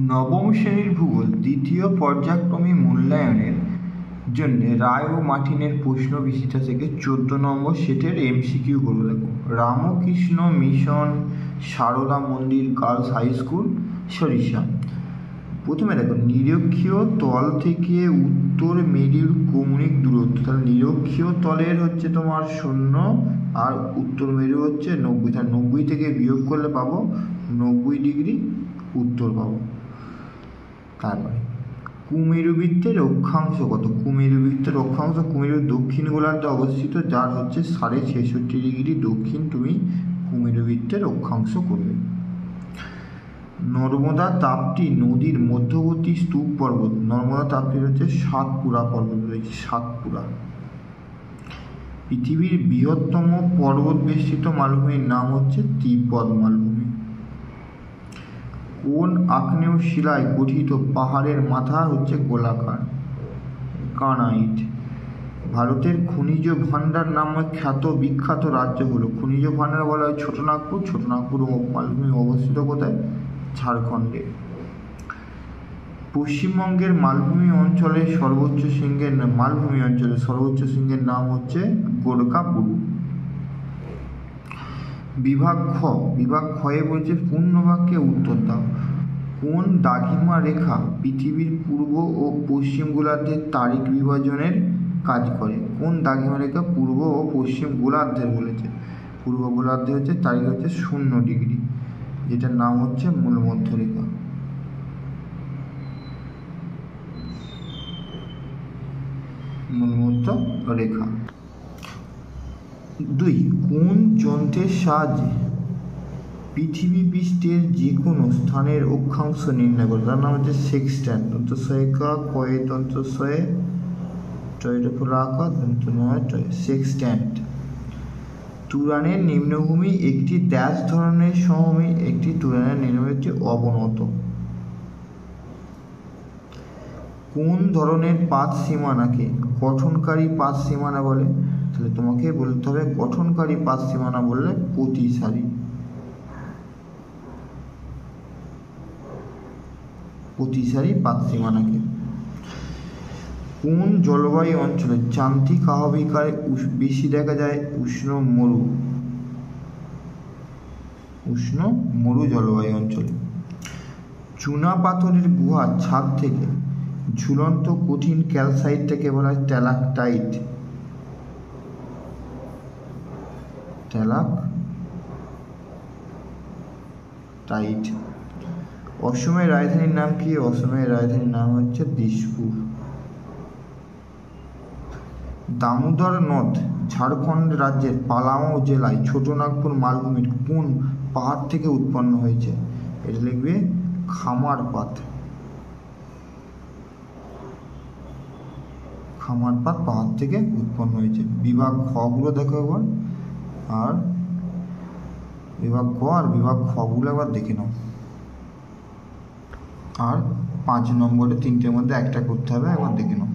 নবম শ্রেণীর ভূগোল দ্বিতীয় পর্যায়ক্রমিক মূল্যায়নের জন্য রায় ও মার্টিনের প্রশ্ন বিচিত্রা থেকে 14 নম্বর সেটের MCQ করে দেখো। রামকৃষ্ণ মিশন সারদা মন্দির গার্লস হাই স্কুল সরিষা। প্রথমে দেখো, নিরক্ষীয় তল থেকে উত্তর মেরুর কৌণিক দূরত্ব। তাহলে নিরক্ষীয় তলের হচ্ছে তোমার 0 আর উত্তর মেরু হচ্ছে 90। তাহলে 90 থেকে বিয়োগ করলে পাবো 90 ডিগ্রি উত্তর পাবো। তারপরে কুমেরুবৃত্তের অক্ষাংশ কত? কুমেরুবৃত্তের অক্ষাংশ কুমেরুর দক্ষিণ গোলার্ধে অবস্থিত, যার হচ্ছে 66.5 ডিগ্রি দক্ষিণ। তুমি কুমেরুবৃত্তের অক্ষাংশ করবে। নর্মদা তাপ্তি নদীর মধ্যবর্তী স্তূপ পর্বত। নর্মদা তাপ্তির হচ্ছে সাতপুরা পর্বত রয়েছে, সাতপুরা। পৃথিবীর বৃহত্তম পর্বত বেষ্টিত মালভূমির নাম হচ্ছে তিব্বত মালভূমি। কোন আগ্নেয় শিলায় গঠিত পাহাড়ের মাথা হচ্ছে গোলাকার? গ্রানাইট। ভারতের খনিজ ভাণ্ডার নামে খ্যাত বিখ্যাত রাজ্য হলো? খনিজ ভাণ্ডার বলা হয় ছোটনাগপুর। ছোটনাগপুর মালভূমি অবস্থিত কোথায়? ঝাড়খণ্ডে। পশ্চিমবঙ্গের মালভূমি অঞ্চলের সর্বোচ্চ শৃঙ্গের নাম হচ্ছে গোরখাপুরু। বিভাগ ক্ষয়ে বলছে পূর্ণ বাক্যে উত্তর দাও। কোন দ্রাঘিমা রেখা পৃথিবীর পূর্ব ও পশ্চিম গোলার্ধের তারিখ বিভাজনের কাজ করে? কোন দ্রাঘিমা রেখা পূর্ব ও পশ্চিম গোলার্ধের বলেছে? পূর্ব গোলার্ধে হচ্ছে তারিখ হচ্ছে 0 ডিগ্রি, যেটার নাম হচ্ছে মূলমধ্য রেখা। মূলমধ্য রেখা। 2. কোন যন্ত্রের সাহায্যে পৃথিবী পৃষ্ঠের যে কোনো স্থানের অক্ষাংশ নির্ণয় করে? তার নাম হচ্ছে সেক্সট্যান্ট। সেক্সট্যান্ট। তুরানের নিম্নভূমি একটি ড্যাশ ধরনের সমভূমি। একটি তুরানের নিম্নভূমি একটি অবনত। কোন ধরনের পাত সীমানাকে গঠনকারী পাত সীমানা বলে? তাহলে তোমাকে বলতে হবে গঠনকারী পাত সীমানা বললে প্রতিসারী পাত সীমানাকে। কোন জলবায়ু অঞ্চলে যান্ত্রিক আবহাওয়ায় বেশি দেখা যায়? উষ্ণ মরু জলবায়ু অঞ্চলে। চুনা পাথরের গুহার ছাদ থেকে ঝুলন্ত কঠিন ক্যালসাইটটাকে বলা হয় ট্যালাকটাইট। অসমের রাজধানীর নাম কি? অসমের রাজধানীর নাম হচ্ছে দিসপুর। দামোদর নদ ঝাড়খণ্ড রাজ্যের পালামৌ জেলায় ছোটনাগপুর মালভূমির কোন পাহাড় থেকে উৎপন্ন হয়েছে? এটা লিখবে খামারপাত পাহাড় থেকে উৎপন্ন হয়েছে। বিভাগ খ গুলো দেখো একবার, আর বিভাগ ক আর বিভাগ খ গুলো একবার দেখে নাও। আর 5 নম্বরে 3টের মধ্যে একটা করতে হবে, একবার দেখে নাও।